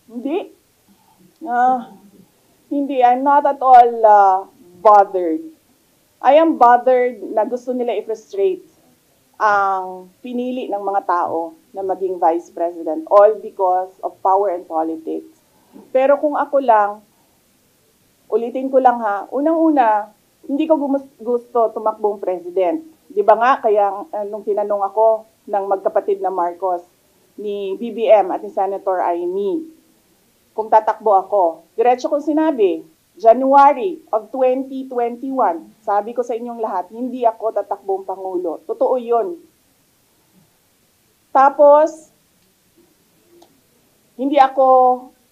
Hindi. Hindi. I'm not at all bothered. I am bothered na gusto nila i-frustrate ang pinili ng mga tao na maging vice president, all because of power and politics. Pero kung ako lang, ulitin ko lang ha, unang-una, hindi ko gusto tumakbong president. Di ba nga, kaya nung tinanong ako ng magkapatid na Marcos, ni BBM at ni Senator Amy, kung tatakbo ako, diretso kong sinabi, January of 2021, sabi ko sa inyong lahat, hindi ako tatakbong Pangulo. Totoo yun. Tapos, hindi ako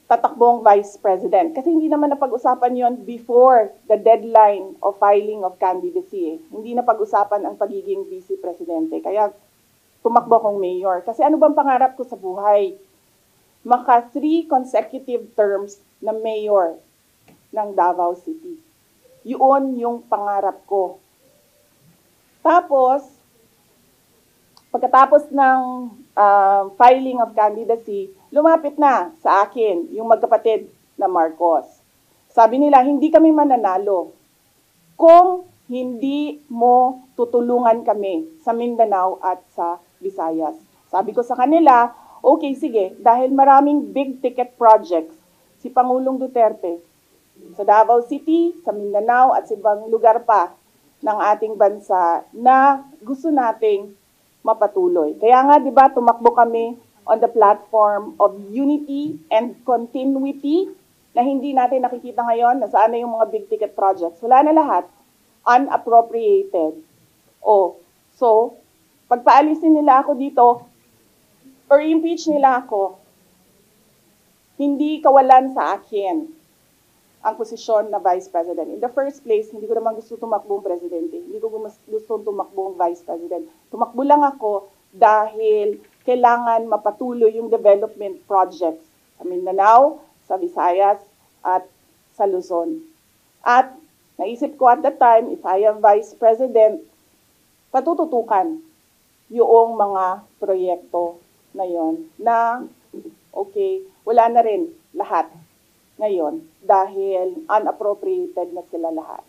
tatakbong Vice President. Kasi hindi naman napag-usapan yon before the deadline of filing of candidacy. Hindi napag-usapan ang pagiging Vice Presidente. Kaya tumakbo akong mayor. Kasi ano bang pangarap ko sa buhay? Maka 3 consecutive terms na mayor ng Davao City. Yun yung pangarap ko. Tapos, pagkatapos ng filing of candidacy, lumapit na sa akin yung magkapatid na Marcos. Sabi nila, hindi kami mananalo kung hindi mo tutulungan kami sa Mindanao at sa Visayas. Sabi ko sa kanila, okay, sige, dahil maraming big ticket projects si Pangulong Duterte sa Davao City, sa Mindanao at sa ibang lugar pa ng ating bansa na gusto nating mapatuloy. Kaya nga, di ba, tumakbo kami on the platform of unity and continuity na hindi natin nakikita ngayon na saan na yung mga big ticket projects. Wala na lahat. Unappropriated. So, pagpaalisin nila ako dito, or impeach nila ako, hindi kawalan sa akin ang posisyon na Vice President. In the first place, hindi ko naman gusto tumakbong Presidente. Hindi ko gusto tumakbong Vice President. Tumakbo lang ako dahil kailangan mapatuloy yung development projects sa Mindanao, sa Visayas, at sa Luzon. At naisip ko at that time, if I am Vice President, patututukan yung mga proyekto na yon na okay, wala na rin lahat ngayon dahil unappropriated na sila lahat.